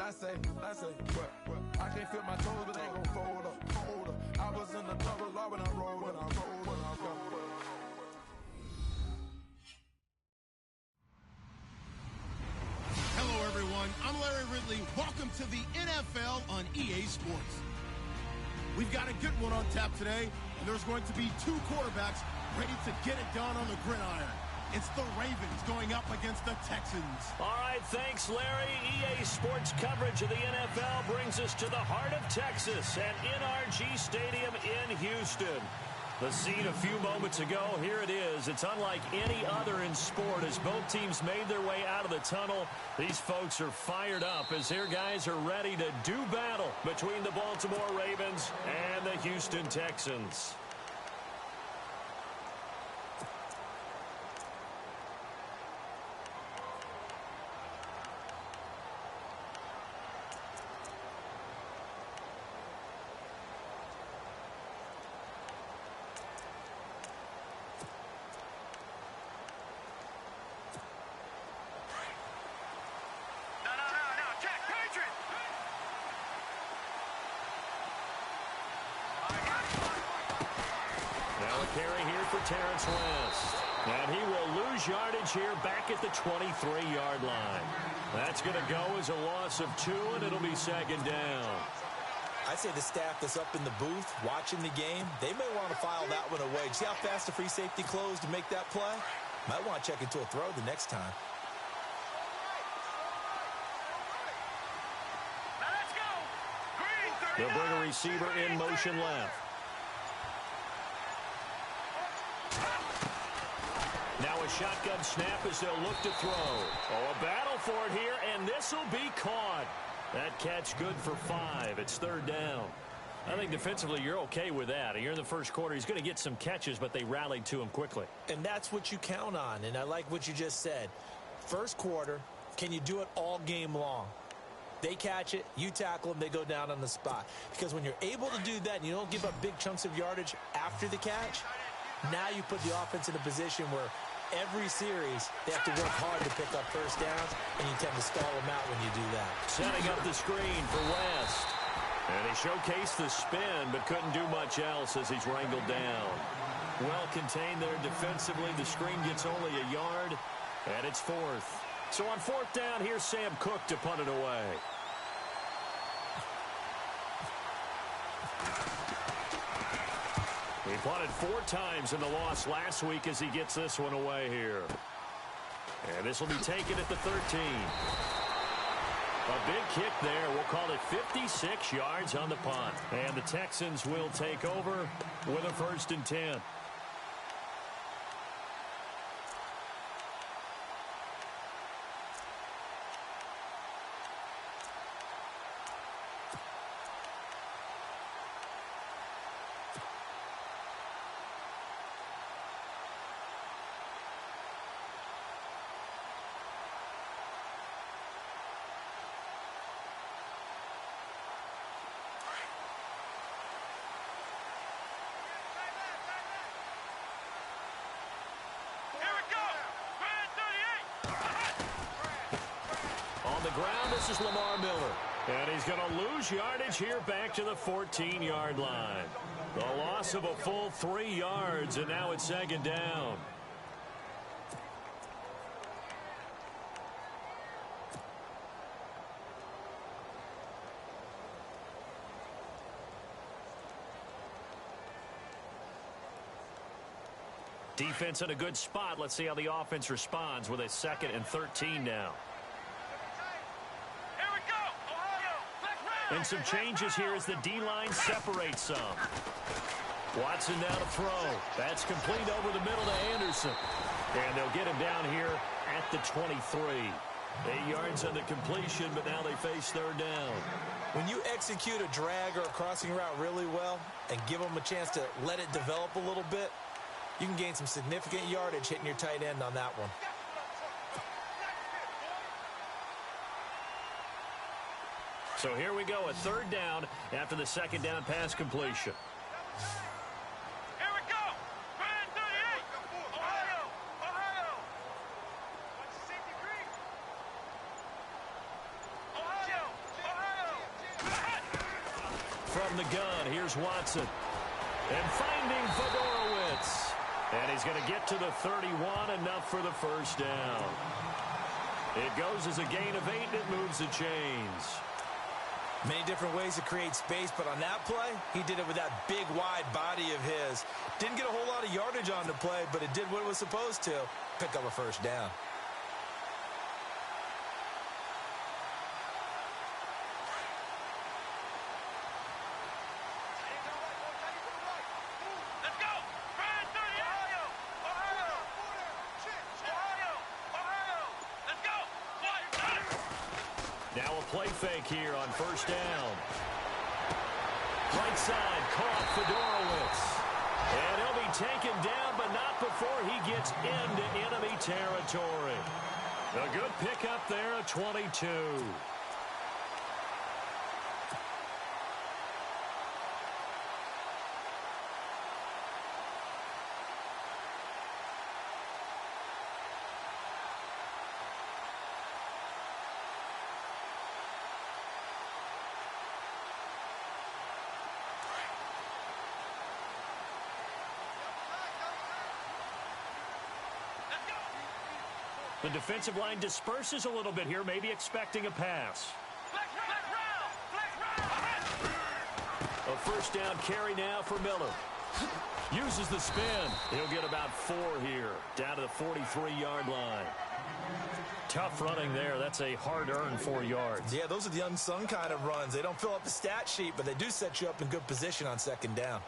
I say, what? I can't feel my toes, but they gon' fold up. I was in the double law when I rolled. Hello, everyone. I'm Larry Ridley. Welcome to the NFL on EA Sports. We've got a good one on tap today, and there's going to be two quarterbacks ready to get it done on the gridiron. It's the Ravens going up against the Texans. All right, thanks, Larry. EA Sports coverage of the NFL brings us to the heart of Texas at NRG Stadium in Houston. The scene a few moments ago, here it is. It's unlike any other in sport as both teams made their way out of the tunnel. These folks are fired up as their guys are ready to do battle between the Baltimore Ravens and the Houston Texans. Carry here for Terrence West. And he will lose yardage here back at the 23-yard line. That's going to go as a loss of 2, and it'll be second down. I'd say the staff that's up in the booth watching the game, they may want to file that one away. See how fast the free safety closed to make that play? Might want to check into a throw the next time. They'll bring a receiver in motion left. Now a shotgun snap as they'll look to throw. Oh, a battle for it here, and this will be caught. That catch good for 5. It's third down. I think defensively you're okay with that. Here in the first quarter, he's going to get some catches, but they rallied to him quickly. And that's what you count on, and I like what you just said. First quarter, can you do it all game long? They catch it, you tackle them, they go down on the spot. Because when you're able to do that and you don't give up big chunks of yardage after the catch, now you put the offense in a position where every series they have to work hard to pick up first downs, and you tend to stall them out when you do that. Setting up the screen for West. And he showcased the spin, but couldn't do much else as he's wrangled down. Well contained there defensively. The screen gets only a yard, and it's 4th. So on 4th down, here's Sam Cook to punt it away. He punted 4 times in the loss last week as he gets this one away here. And this will be taken at the 13. A big kick there. We'll call it 56 yards on the punt. And the Texans will take over with a 1st and 10. Ground, this is Lamar Miller. And he's going to lose yardage here back to the 14-yard line. The loss of a full 3 yards, and now it's 2nd down. Defense in a good spot. Let's see how the offense responds with a 2nd and 13 now. And some changes here as the D-line separates some. Watson now to throw. That's complete over the middle to Anderson. And they'll get him down here at the 23. 8 yards on the completion, but now they face 3rd down. When you execute a drag or a crossing route really well and give them a chance to let it develop a little bit, you can gain some significant yardage hitting your tight end on that one. So here we go, a 3rd down after the 2nd down pass completion. Here we go! 38! Ohio! Watch the safety green! Ohio! from the gun. Here's Watson. And finding Fedorowicz. And he's going to get to the 31, enough for the first down. It goes as a gain of 8, and it moves the chains. Many different ways to create space, but on that play, he did it with that big, wide body of his. Didn't get a whole lot of yardage on the play, but it did what it was supposed to. Pick up a first down. Now a play fake here on first down. Right side, caught Fedorowicz. And he'll be taken down, but not before he gets into enemy territory. A good pickup there, a 22. The defensive line disperses a little bit here, maybe expecting a pass. A first down carry now for Miller. Uses the spin. He'll get about 4 here, down to the 43-yard line. Tough running there. That's a hard-earned 4 yards. Yeah, those are the unsung kind of runs. They don't fill up the stat sheet, but they do set you up in good position on second down.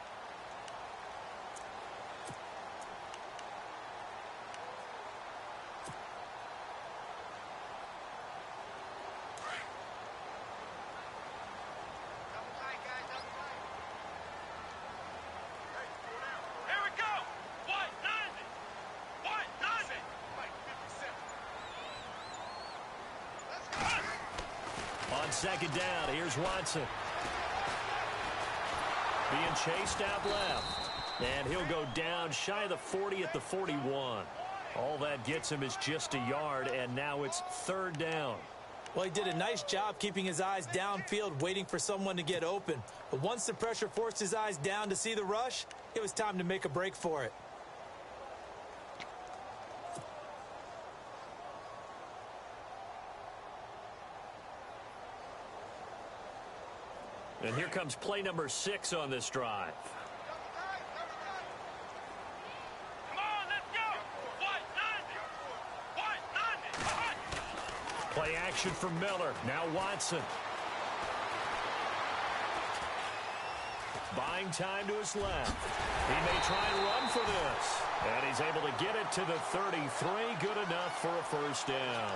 Second down, here's Watson. Being chased out left. And he'll go down shy of the 40 at the 41. All that gets him is just a yard, and now it's third down. Well, he did a nice job keeping his eyes downfield, waiting for someone to get open. But once the pressure forced his eyes down to see the rush, it was time to make a break for it. And here comes play number 6 on this drive. Come on, let's go. Play action for Miller. Now Watson. Buying time to his left. He may try and run for this. And he's able to get it to the 33. Good enough for a first down.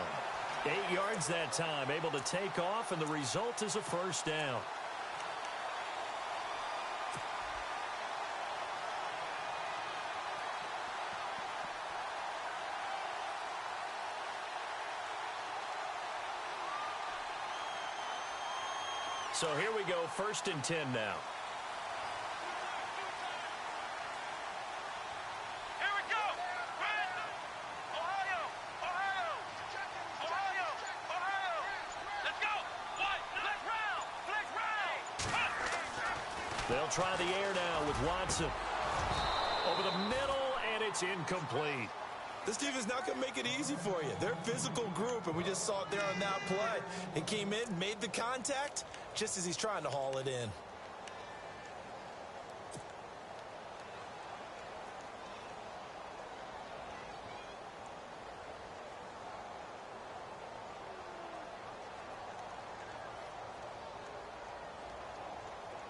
8 yards that time. Able to take off, and the result is a first down. So here we go, 1st and 10 now. Here we go. Ohio. Let's go. Flex round. They'll try the air now with Watson. Over the middle, and it's incomplete. This team is not going to make it easy for you. They're a physical group, and we just saw it there on that play. He came in, made the contact, just as he's trying to haul it in.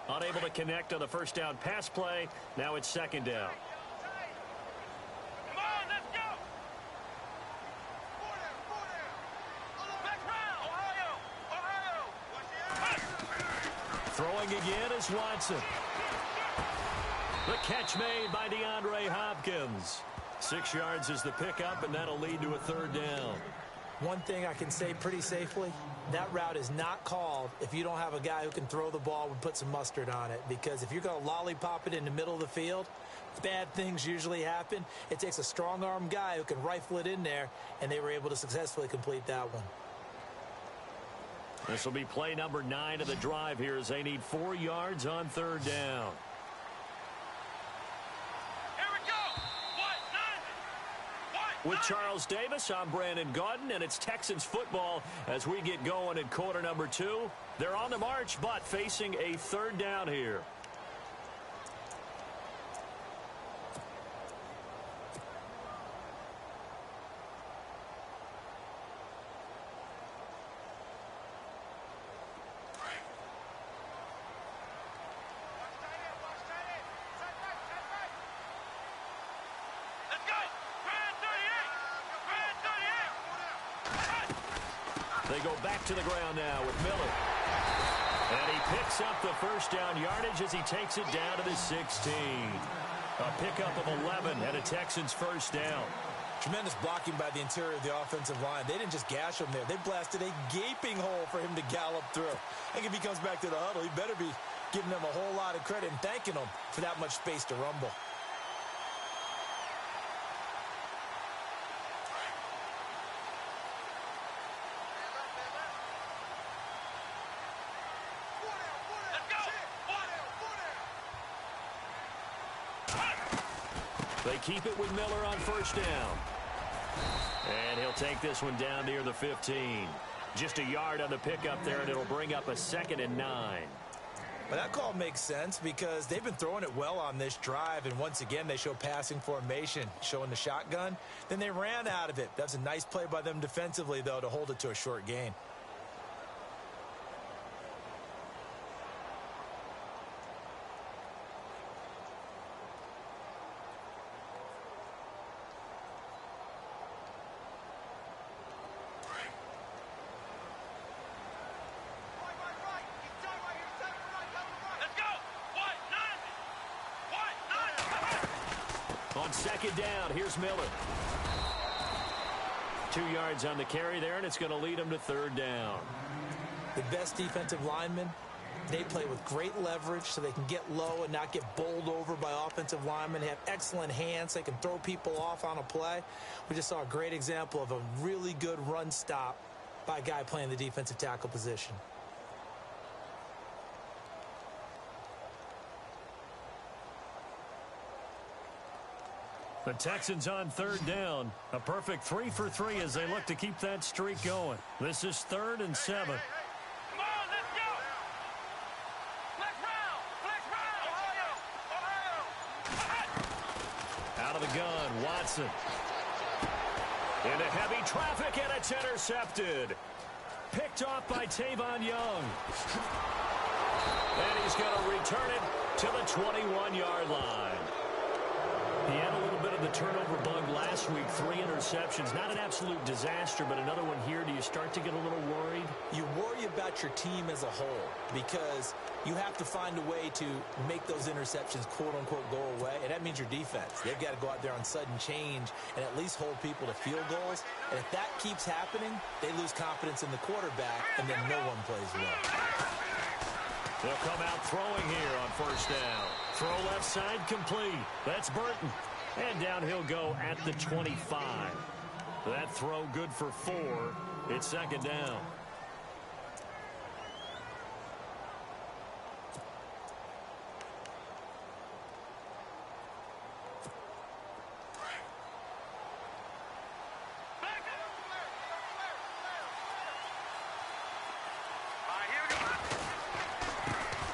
Unable to connect on the first down pass play. Now it's second down. Come on, let's go. Flex round. Ohio. Throwing again is Watson. The catch made by DeAndre Hopkins. 6 yards is the pickup, and that'll lead to a third down. One thing I can say pretty safely, that route is not called if you don't have a guy who can throw the ball and put some mustard on it. Because if you're going to lollipop it in the middle of the field, bad things usually happen. It takes a strong-arm guy who can rifle it in there, and they were able to successfully complete that one. This will be play number 9 of the drive here as they need 4 yards on third down. Here we go. With Charles Davis, I'm Brandon Gaudin, and it's Texans football as we get going in quarter number 2. They're on the march, but facing a third down here. They go back to the ground now with Miller. And he picks up the first down yardage as he takes it down to the 16. A pickup of 11 and a Texans first down. Tremendous blocking by the interior of the offensive line. They didn't just gash him there. They blasted a gaping hole for him to gallop through. I think if he comes back to the huddle, he better be giving them a whole lot of credit and thanking them for that much space to rumble. They keep it with Miller on first down. And he'll take this one down near the 15. Just a yard on the pickup there, and it'll bring up a 2nd and 9. Well, that call makes sense because they've been throwing it well on this drive, and once again they show passing formation, showing the shotgun. Then they ran out of it. That's a nice play by them defensively, though, to hold it to a short gain. On second down, here's Miller. 2 yards on the carry there, and it's going to lead him to third down. The best defensive linemen, they play with great leverage so they can get low and not get bowled over by offensive linemen. They have excellent hands. They can throw people off on a play. We just saw a great example of a really good run stop by a guy playing the defensive tackle position. The Texans on third down. A perfect 3 for 3 as they look to keep that streak going. This is 3rd and 7. Come on, let's go. Flex round. Ohio. Out of the gun, Watson. Into heavy traffic, and it's intercepted. Picked off by Tavon Young. And he's going to return it to the 21-yard line. He had a little bit of the turnover bug last week, 3 interceptions. Not an absolute disaster, but another one here. Do you start to get a little worried? You worry about your team as a whole because you have to find a way to make those interceptions, quote-unquote, go away, and that means your defense. They've got to go out there on sudden change and at least hold people to field goals. And if that keeps happening, they lose confidence in the quarterback, and then no one plays well. They'll come out throwing here on first down. Throw left side complete. That's Burton. And down he'll go at the 25. That throw good for 4. It's second down.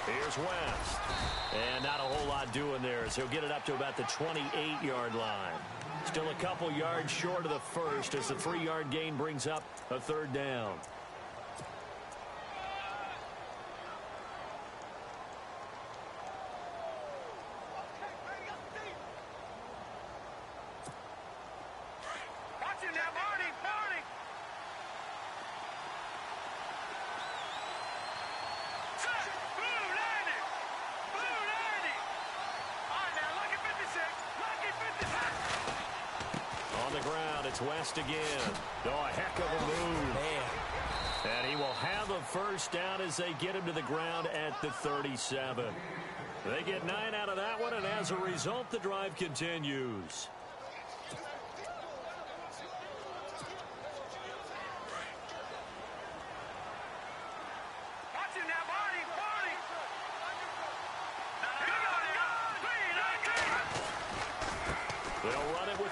Here's West. And not a whole lot doing there as he'll get it up to about the 28-yard line. Still a couple yards short of the first as the 3-yard gain brings up a third down. Watch him now, Marty. On the ground, it's West again. Oh, a heck of a move. Man. And he will have a first down as they get him to the ground at the 37. They get 9 out of that one, and as a result, the drive continues.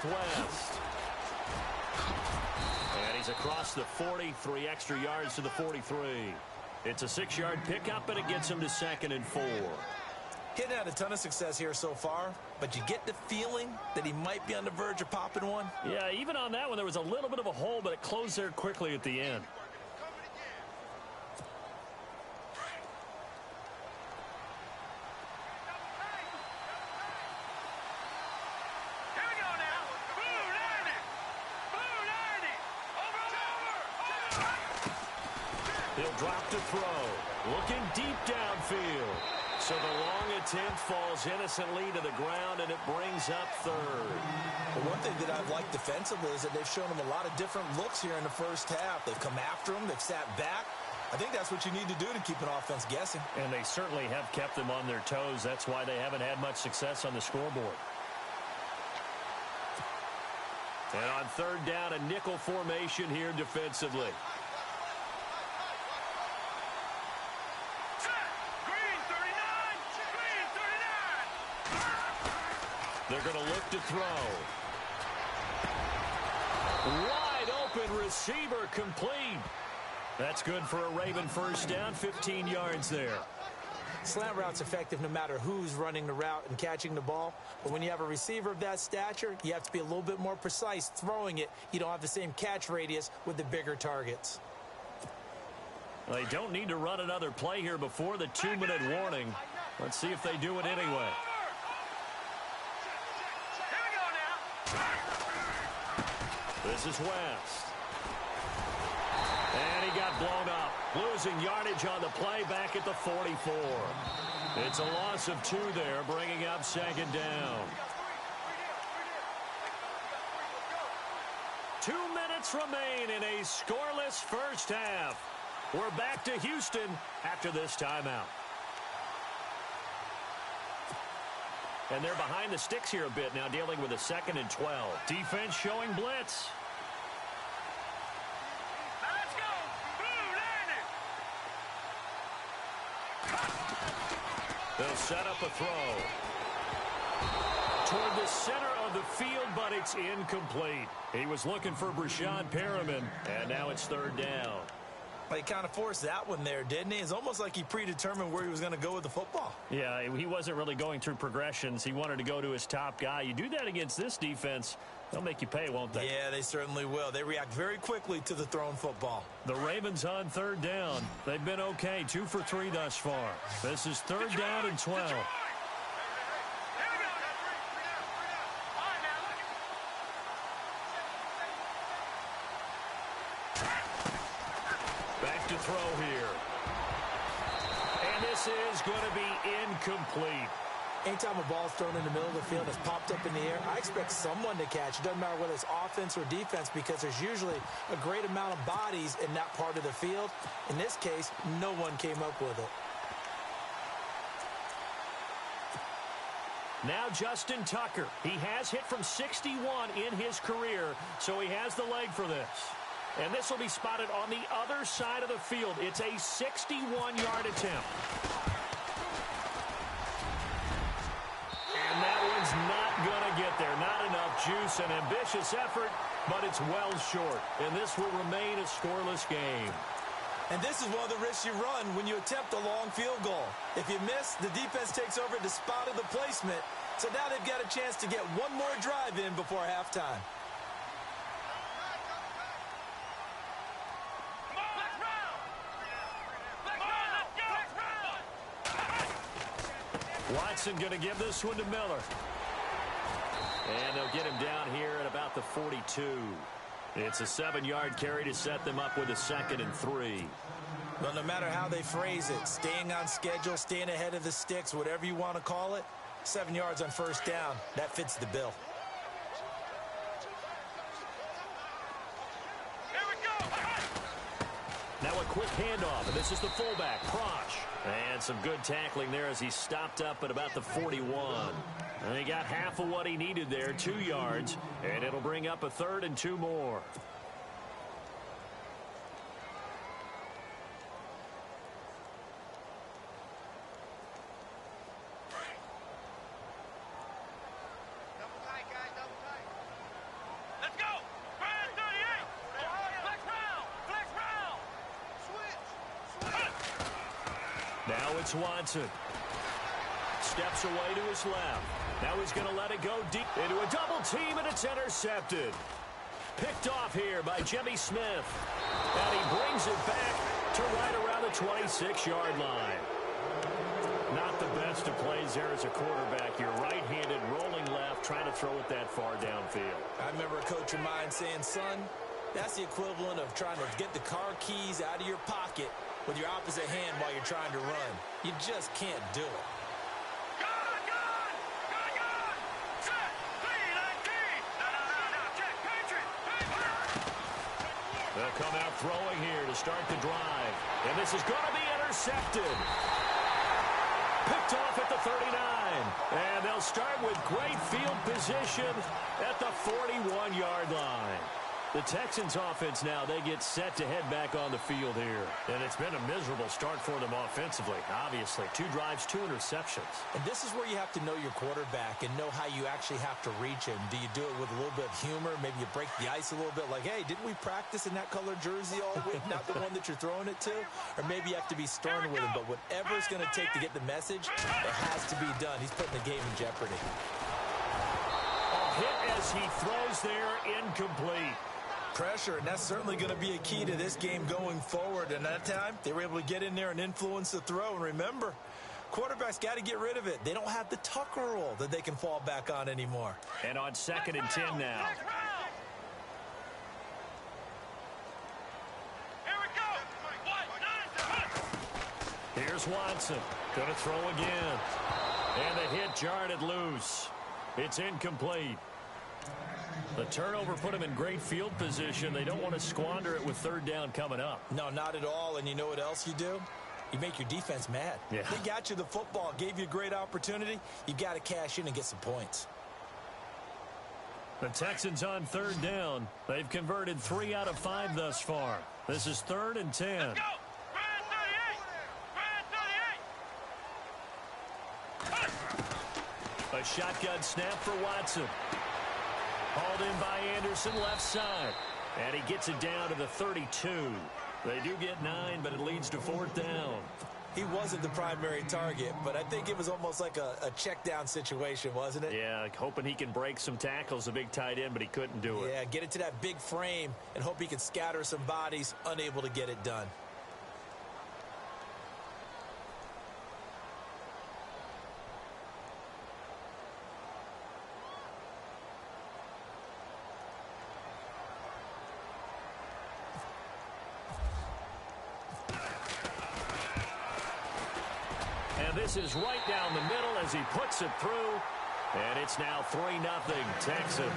Northwest. And he's across the 40, 3 extra yards to the 43. It's a 6-yard pickup, and it gets him to 2nd and 4. He hadn't had a ton of success here so far, but you get the feeling that he might be on the verge of popping one. Yeah, even on that one, there was a little bit of a hole, but it closed there quickly at the end. He'll drop to throw. Looking deep downfield. So the long attempt falls innocently to the ground, and it brings up 3rd. Well, one thing that I've liked defensively is that they've shown him a lot of different looks here in the first half. They've come after him. They've sat back. I think that's what you need to do to keep an offense guessing. And they certainly have kept them on their toes. That's why they haven't had much success on the scoreboard. And on 3rd down, a nickel formation here defensively. They're going to look to throw. Wide open receiver complete. That's good for a Raven first down, 15 yards there. Slant route's effective no matter who's running the route and catching the ball. But when you have a receiver of that stature, you have to be a little bit more precise throwing it. You don't have the same catch radius with the bigger targets. They don't need to run another play here before the 2-minute warning. Let's see if they do it anyway. This is West. And he got blown up. Losing yardage on the play back at the 44. It's a loss of 2 there, bringing up 2nd down. 2 minutes remain in a scoreless first half. We're back to Houston after this timeout. And they're behind the sticks here a bit now, dealing with a 2nd and 12. Defense showing blitz. Now let's go. Blue, land it. They'll set up a throw. Toward the center of the field, but it's incomplete. He was looking for Brashad Perriman, and now it's 3rd down. Well, he kind of forced that one there, didn't he? It's almost like he predetermined where he was going to go with the football. Yeah, he wasn't really going through progressions. He wanted to go to his top guy. You do that against this defense, they'll make you pay, won't they? Yeah, they certainly will. They react very quickly to the thrown football. The Ravens on 3rd down. They've been okay, 2 for 3 thus far. This is 3rd down and 12. Back to throw here. And this is going to be incomplete. Anytime a ball's thrown in the middle of the field, it's popped up in the air, I expect someone to catch. It doesn't matter whether it's offense or defense, because there's usually a great amount of bodies in that part of the field. In this case, no one came up with it. Now Justin Tucker. He has hit from 61 in his career, so he has the leg for this. And this will be spotted on the other side of the field. It's a 61-yard attempt. And that one's not going to get there. Not enough juice. An ambitious effort, but it's well short. And this will remain a scoreless game. And this is one of the risks you run when you attempt a long field goal. If you miss, the defense takes over the spot of the placement. So now they've got a chance to get one more drive in before halftime. Watson going to give this one to Miller. And they'll get him down here at about the 42. It's a 7-yard carry to set them up with a 2nd and 3. Well, no matter how they phrase it, staying on schedule, staying ahead of the sticks, whatever you want to call it, 7 yards on first down, that fits the bill. Here we go. Now a quick handoff, and this is the fullback, Prosh. And some good tackling there as he stopped up at about the 41. And he got half of what he needed there, 2 yards, and it'll bring up a 3rd and 2 more. Double tight, guys, double tight. Now it's Watson. Steps away to his left. Now he's going to let it go deep into a double team, and it's intercepted. Picked off here by Jimmy Smith. And he brings it back to right around the 26-yard line. Not the best of plays there as a quarterback. You're right-handed, rolling left, trying to throw it that far downfield. I remember a coach of mine saying, son, that's the equivalent of trying to get the car keys out of your pocket with your opposite hand while you're trying to run. You just can't do it. They'll come out throwing here to start the drive. And this is going to be intercepted. Picked off at the 39. And they'll start with great field position at the 41-yard line. The Texans offense now, they get set to head back on the field here. And it's been a miserable start for them offensively, obviously. 2 drives, 2 interceptions. And this is where you have to know your quarterback and know how you actually have to reach him. Do you do it with a little bit of humor? Maybe you break the ice a little bit like, hey, didn't we practice in that color jersey all week? Not the one that you're throwing it to? Or maybe you have to be stern with him. But whatever it's going to take to get the message, it has to be done. He's putting the game in jeopardy. A hit as he throws there, incomplete. Pressure, and that's certainly going to be a key to this game going forward. And that time, they were able to get in there and influence the throw. And remember, quarterbacks got to get rid of it. They don't have the Tucker rule that they can fall back on anymore. And on 2nd and 10 now. Here we go. Here's Watson. Going to throw again. And the hit jarred it loose. It's incomplete. The turnover put him in great field position. They don't want to squander it with 3rd down coming up. No, not at all. And you know what else you do? You make your defense mad. Yeah. They got you the football, gave you a great opportunity. You got to cash in and get some points. The Texans on 3rd down. They've converted 3 out of 5 thus far. This is 3rd and 10. Let's go. Brand 38. A shotgun snap for Watson. Hauled in by Anderson, left side. And he gets it down to the 32. They do get 9, but it leads to 4th down. He wasn't the primary target, but I think it was almost like a check down situation, wasn't it? Yeah, hoping he can break some tackles, a big tight end, but he couldn't do it. Yeah, get it to that big frame and hope he can scatter some bodies, unable to get it done. This is right down the middle as he puts it through. And it's now 3-0 Texans.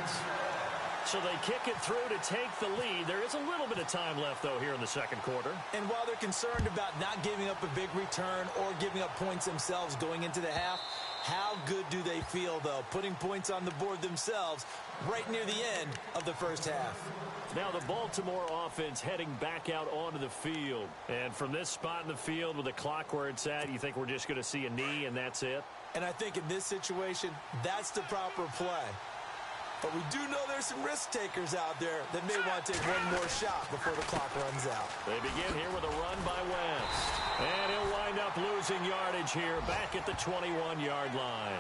So they kick it through to take the lead. There is a little bit of time left, though, here in the 2nd quarter. And while they're concerned about not giving up a big return or giving up points themselves going into the half, how good do they feel, though, putting points on the board themselves right near the end of the 1st half? Now the Baltimore offense heading back out onto the field. And from this spot in the field with the clock where it's at, you think we're just going to see a knee and that's it? And I think in this situation, that's the proper play. But we do know there's some risk takers out there that may want to take one more shot before the clock runs out. They begin here with a run by Wentz. And he'll wind up losing yardage here back at the 21-yard line.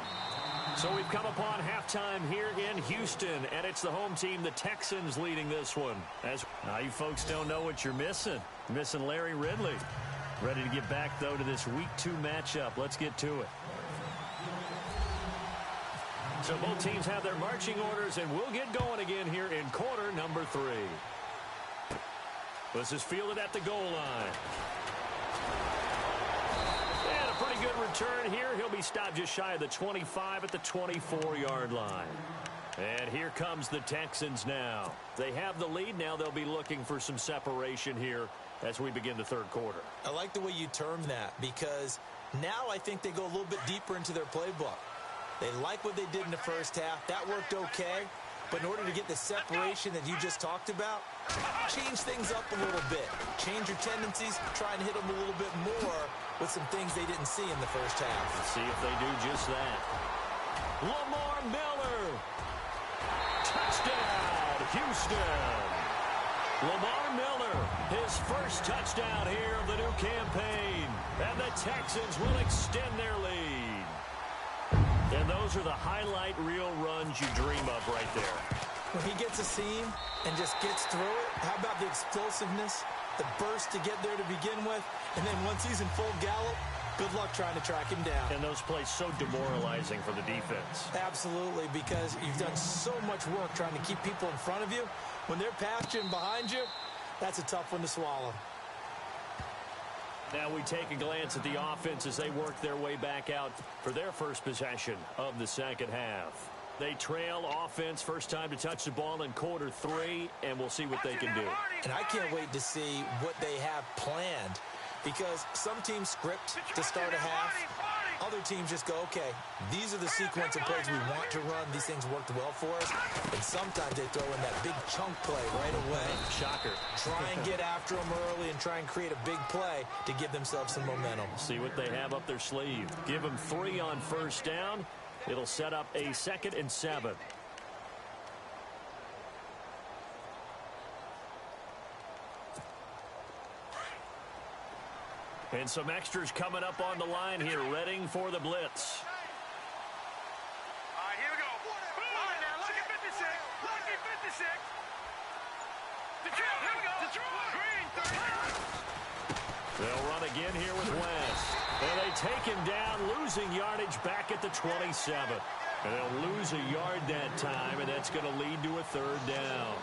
So we've come upon halftime here in Houston, and it's the home team, the Texans, leading this one. As now you folks don't know what you're missing. You're missing Larry Ridley. Ready to get back, though, to this Week 2 matchup. Let's get to it. So both teams have their marching orders, and we'll get going again here in quarter number 3. This is fielded at the goal line. And a pretty good return here. He'll be stopped just shy of the 25 at the 24-yard line. And here comes the Texans now. They have the lead. Now they'll be looking for some separation here as we begin the 3rd quarter. I like the way you term that, because now I think they go a little bit deeper into their playbook. They like what they did in the 1st half. That worked okay. But in order to get the separation that you just talked about, change things up a little bit. Change your tendencies. Try and hit them a little bit more with some things they didn't see in the 1st half. Let's see if they do just that. Lamar Miller. Touchdown, Houston. Lamar Miller, his first touchdown here of the new campaign. And the Texans will extend their lead. And those are the highlight reel runs you dream of right there. When he gets a seam and just gets through it, how about the explosiveness, the burst to get there to begin with, and then once he's in full gallop, good luck trying to track him down. And those plays so demoralizing for the defense. Absolutely, because you've done so much work trying to keep people in front of you. When they're past you and behind you, that's a tough one to swallow. Now we take a glance at the offense as they work their way back out for their first possession of the second half. They trail offense, first time to touch the ball in quarter 3, and we'll see what they can do. And I can't wait to see what they have planned, because some teams script to start a half. Other teams just go, okay, these are the sequence of plays we want to run. These things worked well for us. And sometimes they throw in that big chunk play right away. Shocker. Try and get after them early and try and create a big play to give themselves some momentum. See what they have up their sleeve. Give them 3 on first down. It'll set up a 2nd and 7. And some extras coming up on the line here, readying for the blitz. All right, here we go. All right, now, look at 56. Look at 56. Detroit, here we go. Detroit. Green, 30. They'll run again here with West. And they take him down, losing yardage back at the 27. And they'll lose a yard that time, and that's going to lead to a 3rd down.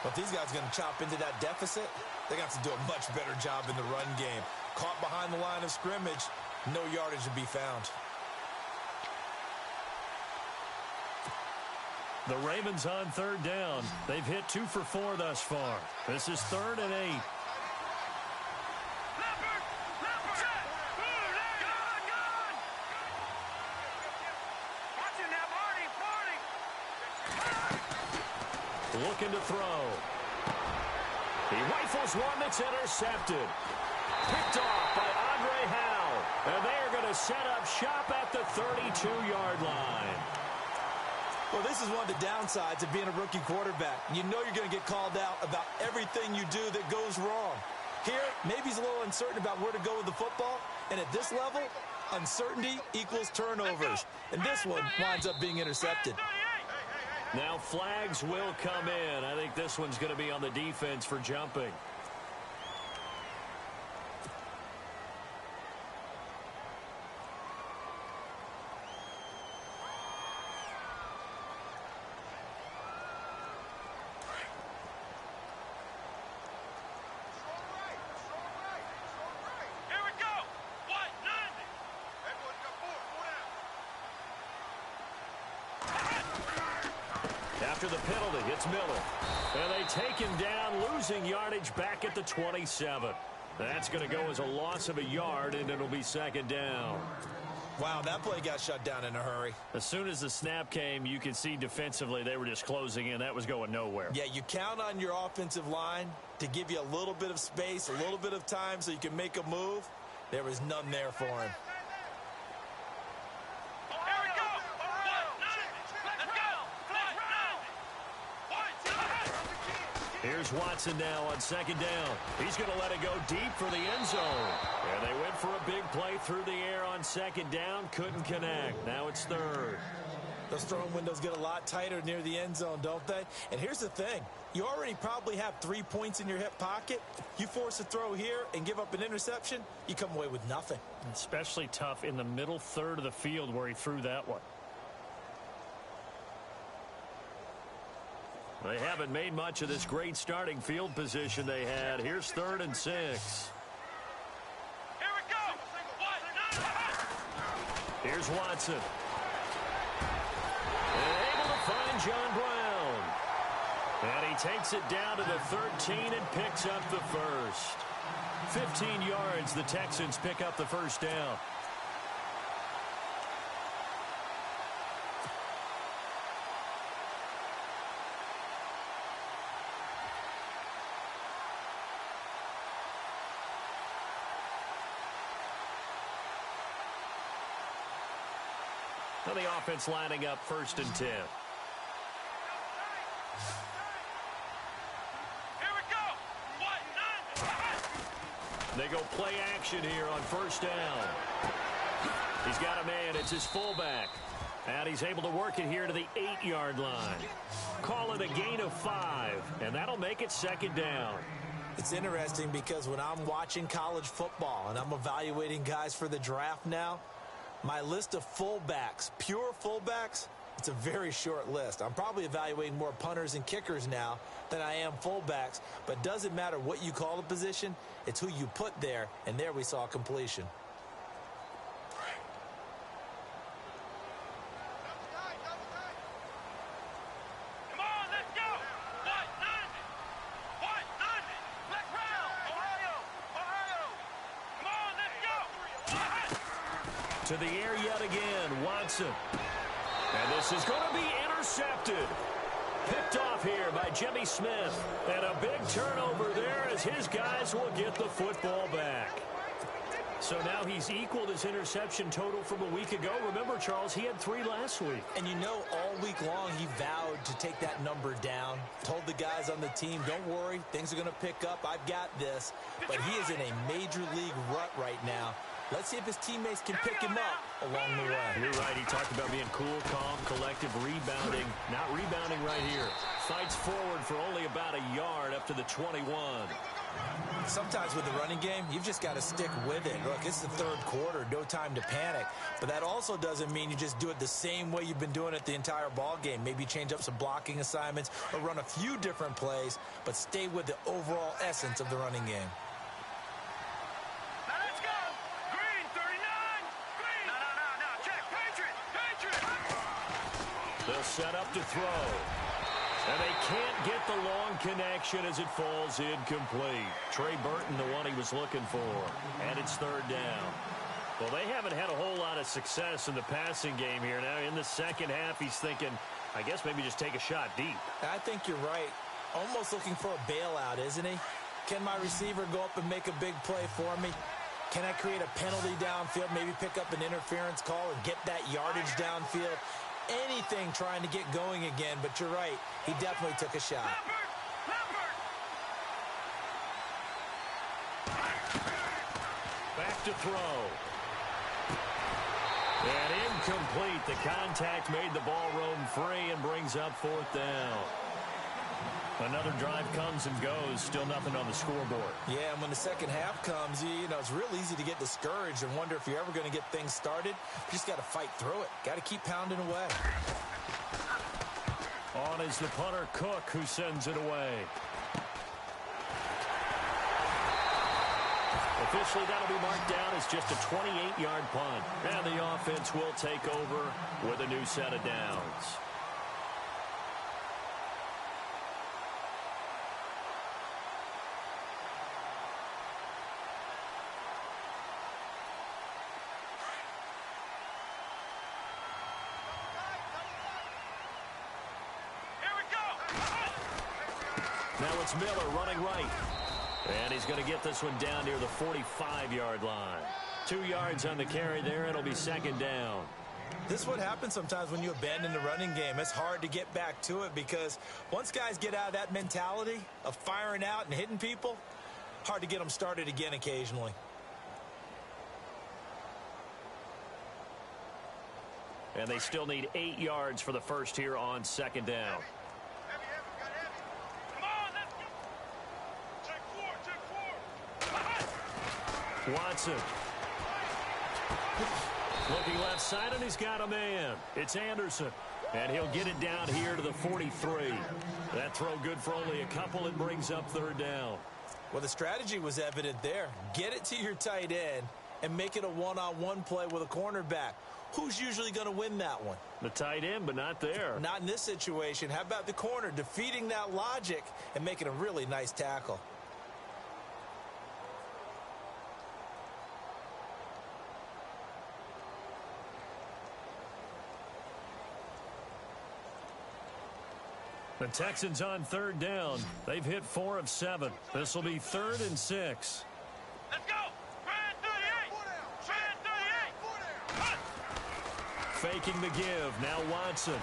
But these guys are going to chop into that deficit. They're going to have to do a much better job in the run game. Caught behind the line of scrimmage, no yardage to be found. The Ravens on 3rd down. They've hit 2 for 4 thus far. This is 3rd and 8. Looking to throw. He rifles one that's intercepted. Picked off by Andre Howe. And they are going to set up shop at the 32-yard line. Well, this is one of the downsides of being a rookie quarterback. You know you're going to get called out about everything you do that goes wrong. Here, maybe he's a little uncertain about where to go with the football. And at this level, uncertainty equals turnovers. And this one winds up being intercepted. Now flags will come in. I think this one's going to be on the defense for jumping. Here we go. What? 90. Everyone's got 4. 4 down. After the penalty, it's Miller. And they take him down, losing yardage back at the 27. That's going to go as a loss of a yard, and it'll be 2nd down. Wow, that play got shut down in a hurry. As soon as the snap came, you could see defensively they were just closing in. That was going nowhere. Yeah, you count on your offensive line to give you a little bit of space, a little bit of time so you can make a move. There was none there for him. Here we go. What? 90. Let's go. What? Here's Watson now on 2nd down. He's going to let it go deep for the end zone. And they went for a big play through the air on 2nd down. Couldn't connect. Now it's 3rd. Those throwing windows get a lot tighter near the end zone, don't they? And here's the thing. You already probably have 3 points in your hip pocket. You force a throw here and give up an interception, you come away with nothing. Especially tough in the middle 3rd of the field where he threw that one. They haven't made much of this great starting field position they had. Here's 3rd and 6. Here we go. What? 90. Here's Watson. And able to find John Brown. And he takes it down to the 13 and picks up the first. 15 yards, the Texans pick up the 1st down. Now the offense lining up 1st and 10. Here we go. What? 90. They go play action here on first down. He's got a man. It's his fullback. And he's able to work it here to the 8-yard line. Call it a gain of 5, and that'll make it second down. It's interesting because when I'm watching college football and I'm evaluating guys for the draft now, my list of fullbacks, pure fullbacks, it's a very short list. I'm probably evaluating more punters and kickers now than I am fullbacks, but it doesn't matter what you call the position, it's who you put there, and there we saw completion. To the air yet again, Watson. And this is going to be intercepted. Picked off here by Jimmy Smith. And a big turnover there as his guys will get the football back. So now he's equaled his interception total from a week ago. Remember, Charles, he had 3 last week. And you know, all week long he vowed to take that number down. Told the guys on the team, don't worry, things are going to pick up. I've got this. But he is in a major league rut right now. Let's see if his teammates can pick him up along the way. You're right. He talked about being cool, calm, collective, rebounding. Not rebounding right here. Fights forward for only about a yard up to the 21. Sometimes with the running game, you've just got to stick with it. Look, it's the third quarter, no time to panic. But that also doesn't mean you just do it the same way you've been doing it the entire ball game. Maybe change up some blocking assignments or run a few different plays, but stay with the overall essence of the running game. They'll set up to throw. And they can't get the long connection as it falls incomplete. Trey Burton, the one he was looking for. And it's third down. Well, they haven't had a whole lot of success in the passing game here. Now, in the second half, he's thinking, I guess maybe just take a shot deep. I think you're right. Almost looking for a bailout, isn't he? Can my receiver go up and make a big play for me? Can I create a penalty downfield, maybe pick up an interference call or get that yardage downfield? Anything trying to get going again, but you're right. He definitely took a shot. Back to throw. And incomplete. The contact made the ball roam free and brings up fourth down. Another drive comes and goes. Still nothing on the scoreboard. Yeah, and when the second half comes, you know, it's real easy to get discouraged and wonder if you're ever going to get things started. You just got to fight through it. Got to keep pounding away. On is the punter, Cook, who sends it away. Officially, that'll be marked down as just a 28-yard punt. And the offense will take over with a new set of downs. Now it's Miller running right. And he's going to get this one down near the 45-yard line. 2 yards on the carry there. It'll be second down. This is what happens sometimes when you abandon the running game. It's hard to get back to it because once guys get out of that mentality of firing out and hitting people, hard to get them started again occasionally. And they still need 8 yards for the first here on second down. Watson. Looking left side, and he's got a man. It's Anderson. And he'll get it down here to the 43. That throw good for only a couple. It brings up third down. Well, the strategy was evident there. Get it to your tight end and make it a one-on-one play with a cornerback. Who's usually going to win that one? The tight end, but not there. Not in this situation. How about the corner defeating that logic and making a really nice tackle? The Texans on third down. They've hit 4 of 7. This will be 3rd and 6. Let's go. Faking the give. Now Watson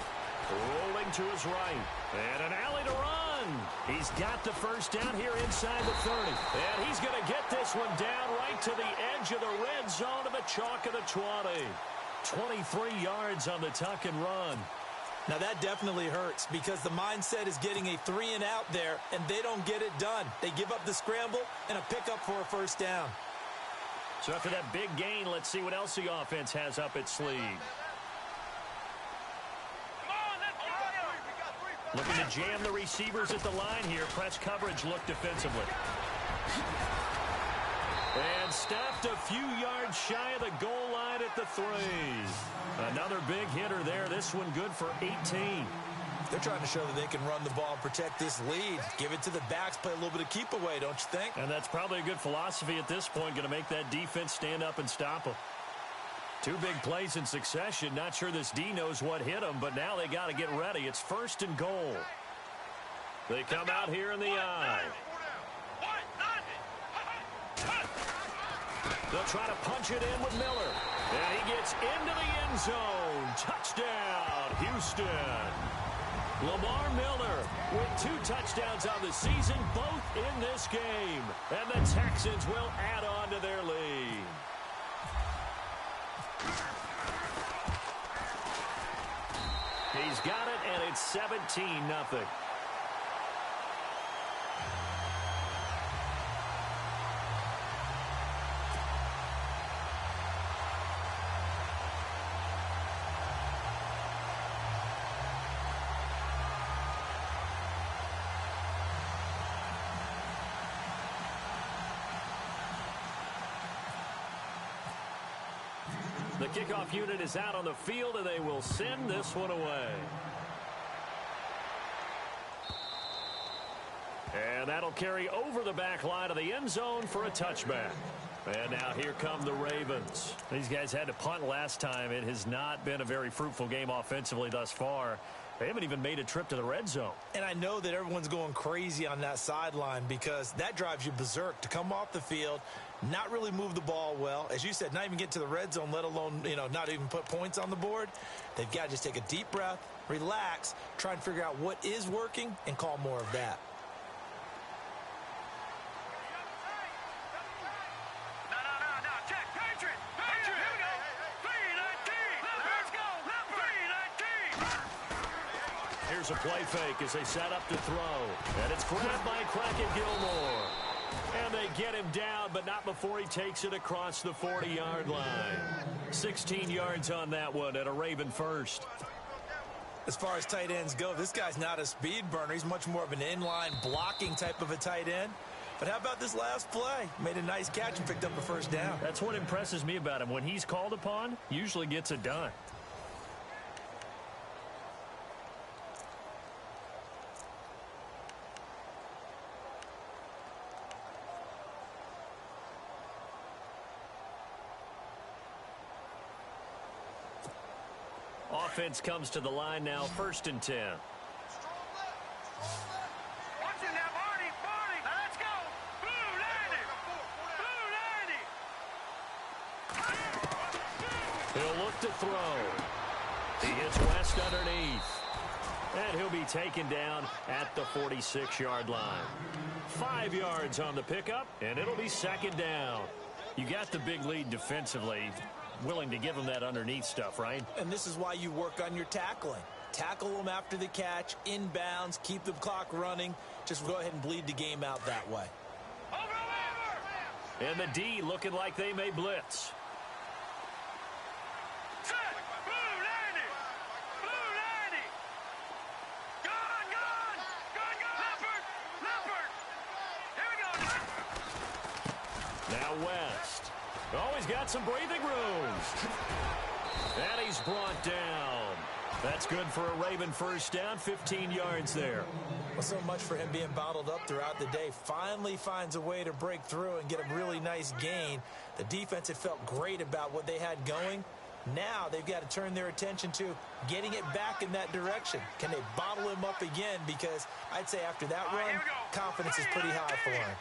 rolling to his right. And an alley to run. end. He's got the first down here inside the 30. And he's going to get this one down right to the edge of the red zone to the chalk of the 20. 23 yards on the tuck and run. Now that definitely hurts because the mindset is getting a 3 and out there, and they don't get it done. They give up the scramble and a pickup for a first down. So after that big gain, let's see what else the offense has up its sleeve. Looking to jam the receivers at the line here. Press coverage look defensively. And stopped a few yards shy of the goal line at the 3. Another big hitter there. This one good for 18. They're trying to show that they can run the ball and protect this lead. Give it to the backs, play a little bit of keep away, don't you think? And that's probably a good philosophy at this point. Going to make that defense stand up and stop them. 2 big plays in succession. Not sure this D knows what hit them, but now they got to get ready. It's 1st and goal. They come out here in the I. They'll try to punch it in with Miller. And he gets into the end zone. Touchdown, Houston. Lamar Miller with 2 touchdowns on the season, both in this game. And the Texans will add on to their lead. He's got it, and it's 17-0. The kickoff unit is out on the field, and they will send this one away. And that'll carry over the back line of the end zone for a touchback. And now here come the Ravens. These guys had to punt last time. It has not been a very fruitful game offensively thus far. They haven't even made a trip to the red zone. And I know that everyone's going crazy on that sideline because that drives you berserk to come off the field, not really move the ball well. As you said, not even get to the red zone, let alone, not even put points on the board. They've got to just take a deep breath, relax, try and figure out what is working, and call more of that. A play fake as they set up to throw. And it's grabbed by Crockett Gilmore. And they get him down, but not before he takes it across the 40-yard line. 16 yards on that one at a Raven first. As far as tight ends go, this guy's not a speed burner. He's much more of an inline blocking type of a tight end. But how about this last play? Made a nice catch and picked up a first down. That's what impresses me about him. When he's called upon, usually gets it done. Offense comes to the line now, 1st and 10. Watch it now, Barney. Now let's go. Blue, Landy. He'll look to throw. He hits West underneath. And he'll be taken down at the 46-yard line. 5 yards on the pickup, and it'll be 2nd down. You got the big lead defensively. Willing to give him that underneath stuff, right? And this is why you work on your tackling. Tackle them after the catch, inbounds, keep the clock running. Just go ahead and bleed the game out that way. Over. And the D looking like they may blitz. Set. Blue, Landy. Gone. Leopard. Here we go. Now West. Oh, he's got some breathing room. And he's brought down. That's good for a Raven first down, 15 yards there. Well, so much for him being bottled up throughout the day. Finally finds a way to break through and get a really nice gain. The defense had felt great about what they had going. Now they've got to turn their attention to getting it back in that direction. Can they bottle him up again? Because I'd say after that run, confidence is pretty high for him.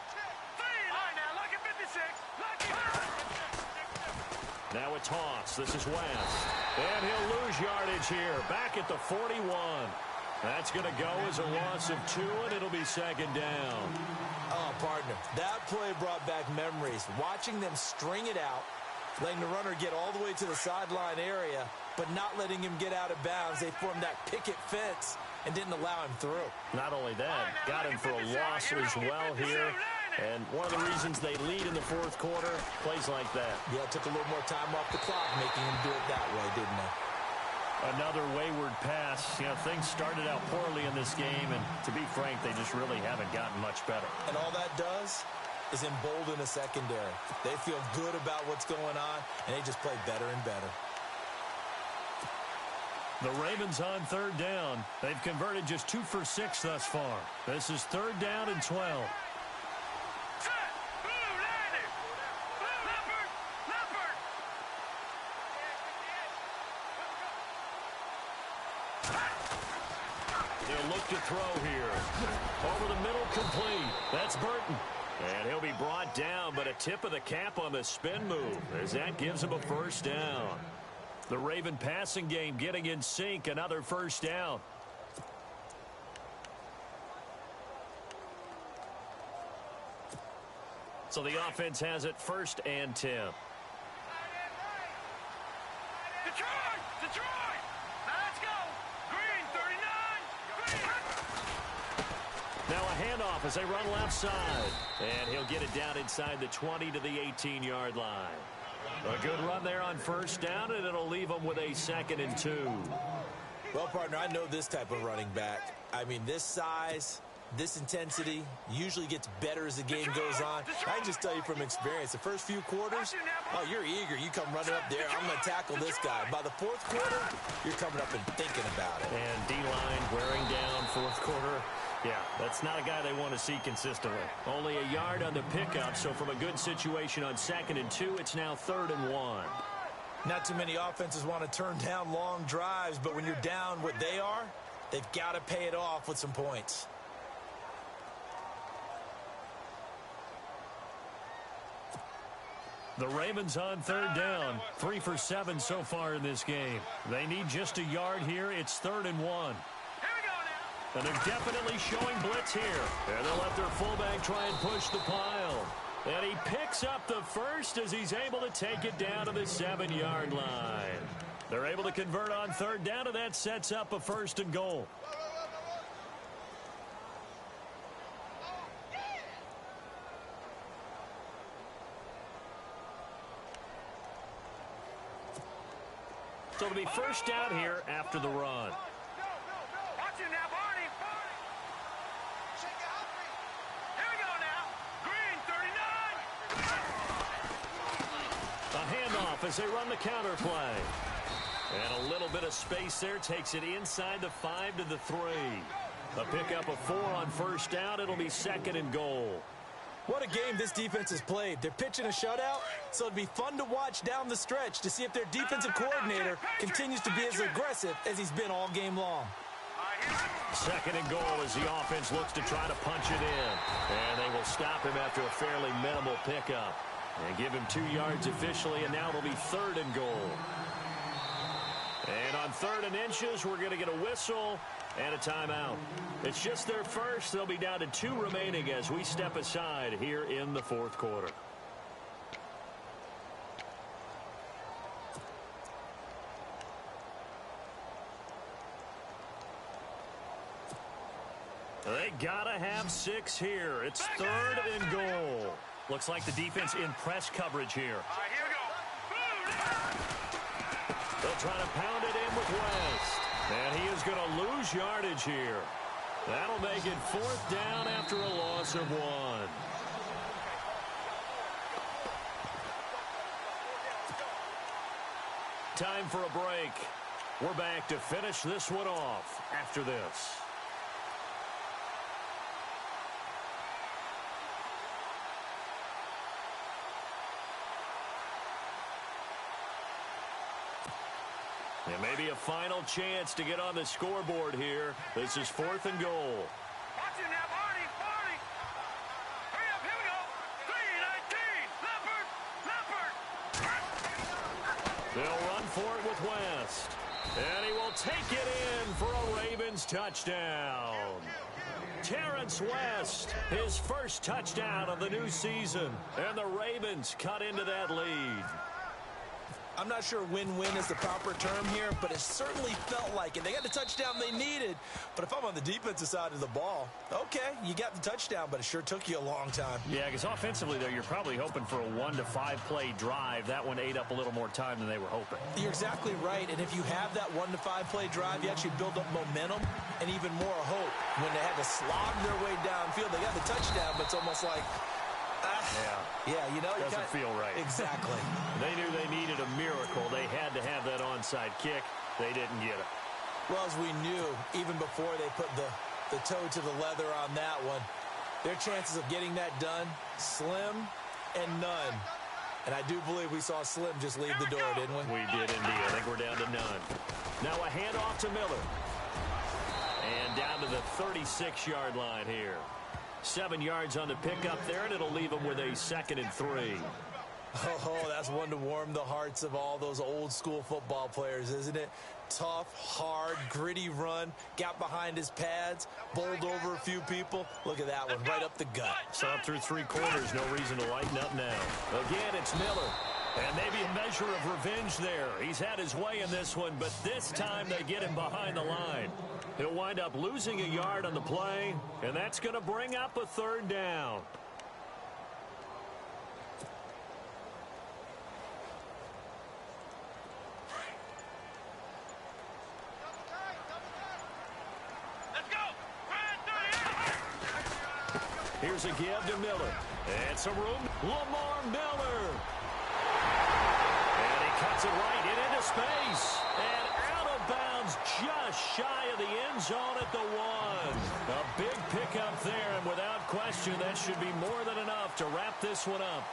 Now a toss. This is West. And he'll lose yardage here. Back at the 41. That's going to go as a loss of 2, and it'll be second down. Oh, partner, that play brought back memories. Watching them string it out, letting the runner get all the way to the sideline area, but not letting him get out of bounds. They formed that picket fence and didn't allow him through. Not only that, got him for a loss as well here. And one of the reasons they lead in the fourth quarter, plays like that. Yeah, it took a little more time off the clock, making him do it that way, didn't it? Another wayward pass. You know, things started out poorly in this game, and to be frank, they just really haven't gotten much better. And all that does is embolden the secondary. They feel good about what's going on, and they just play better and better. The Ravens on third down. They've converted just 2 for 6 thus far. This is third down and 12. They'll look to throw here. Over the middle, complete. That's Burton. And he'll be brought down, but a tip of the cap on the spin move, as that gives him a first down. The Raven passing game getting in sync, another first down. So the offense has it 1st and 10. Detroit! Now let's go! Green, 39! Now a handoff as they run left side. And he'll get it down inside the 20 to the 18-yard line. A good run there on first down, and it'll leave them with a 2nd and 2. Well, partner, I know this type of running back. I mean, this size, this intensity usually gets better as the game goes on. I can just tell you from experience, the first few quarters, oh, you're eager. You come running up there, I'm going to tackle this guy. By the fourth quarter, you're coming up and thinking about it. And D-line wearing down fourth quarter. Yeah, that's not a guy they want to see consistently. Only a yard on the pickup, so from a good situation on 2nd and 2, it's now 3rd and 1. Not too many offenses want to turn down long drives, but when you're down what they are, they've got to pay it off with some points. The Ravens on third down, 3 for 7 so far in this game. They need just a yard here. It's 3rd and 1. And they're definitely showing blitz here. And they'll let their fullback try and push the pile. And he picks up the first as he's able to take it down to the 7-yard line. They're able to convert on third down, and that sets up a 1st and goal. So it'll be first down here after the run. Watch it now, Barney. Here we go now. Green, 39. A handoff as they run the counter play. And a little bit of space there takes it inside the 5 to the 3. A pickup of 4 on first down. It'll be 2nd and goal. What a game this defense has played. They're pitching a shutout, so it'd be fun to watch down the stretch to see if their defensive coordinator continues to be as aggressive as he's been all game long. 2nd and goal as the offense looks to try to punch it in. And they will stop him after a fairly minimal pickup. And give him 2 yards officially, and now it'll be 3rd and goal. And on 3rd and inches, we're going to get a whistle and a timeout. It's just their first. They'll be down to 2 remaining as we step aside here in the fourth quarter. They gotta have 6 here. It's 3rd and goal. Looks like the defense in press coverage here. All right, here we go. They'll try to pound it in with West. And he is going to lose yardage here. That'll make it 4th down after a loss of 1. Time for a break. We're back to finish this one off after this. And maybe a final chance to get on the scoreboard here. This is 4th and goal. Watch it now, Barney. Hurry up, here we go. 3-19. Leopard. They'll run for it with West. And he will take it in for a Ravens touchdown. Terrence West, his first touchdown of the new season. And the Ravens cut into that lead. I'm not sure win-win is the proper term here, but it certainly felt like it. They got the touchdown they needed, but if I'm on the defensive side of the ball, okay, you got the touchdown, but it sure took you a long time. Yeah, because offensively, though, you're probably hoping for a 1 to 5 play drive. That one ate up a little more time than they were hoping. You're exactly right, and if you have that 1 to 5 play drive, you actually build up momentum and even more hope. When they had to slog their way downfield, they got the touchdown, but it's almost like, yeah, you know, doesn't feel right. Exactly. They knew they needed a miracle. They had to have that onside kick. They didn't get it. Well, as we knew, even before they put the toe to the leather on that one, their chances of getting that done, slim and none. And I do believe we saw Slim just leave the door, didn't we? We did indeed. I think we're down to none. Now a handoff to Miller. And down to the 36-yard line here. 7 yards on the pickup there, and it'll leave them with a 2nd and 3. Oh, that's one to warm the hearts of all those old-school football players, isn't it? Tough, hard, gritty run, got behind his pads, bowled over a few people. Look at that one, right up the gut. Saw it through 3 quarters, no reason to lighten up now. Again, it's Miller. And maybe a measure of revenge there. He's had his way in this one, but this time they get him behind the line. He'll wind up losing a yard on the play, and that's going to bring up a 3rd down. Let's go. Here's a give to Miller. And some room. Lamar Miller. And he cuts it right into space. And out of bounds just shy of the end zone at the 1. A big pickup there, and without question, that should be more than enough to wrap this one up.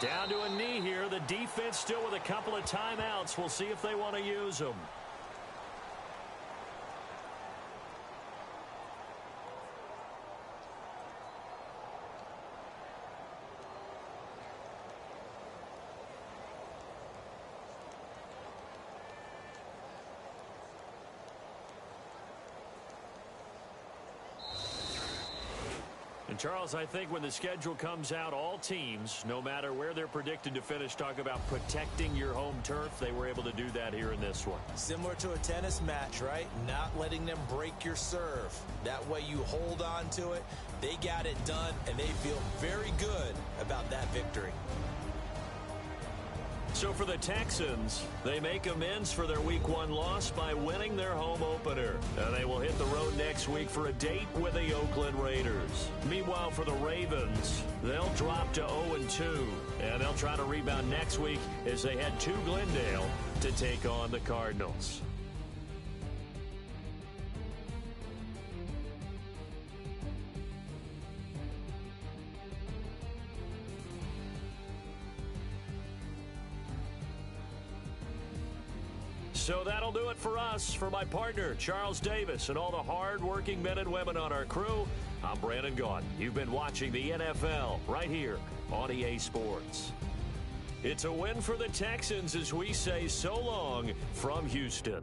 Down to a knee here. The defense still with a couple of timeouts. We'll see if they want to use them. And Charles, I think when the schedule comes out, all teams, no matter where they're predicted to finish, talk about protecting your home turf. They were able to do that here in this one. Similar to a tennis match, right? Not letting them break your serve. That way you hold on to it. They got it done, and they feel very good about that victory. So for the Texans, they make amends for their Week 1 loss by winning their home opener. And they will hit the road next week for a date with the Oakland Raiders. Meanwhile, for the Ravens, they'll drop to 0-2. And they'll try to rebound next week as they head to Glendale to take on the Cardinals. So that'll do it for us. For my partner, Charles Davis, and all the hard-working men and women on our crew, I'm Brandon Gaudin. You've been watching the NFL right here on EA Sports. It's a win for the Texans as we say so long from Houston.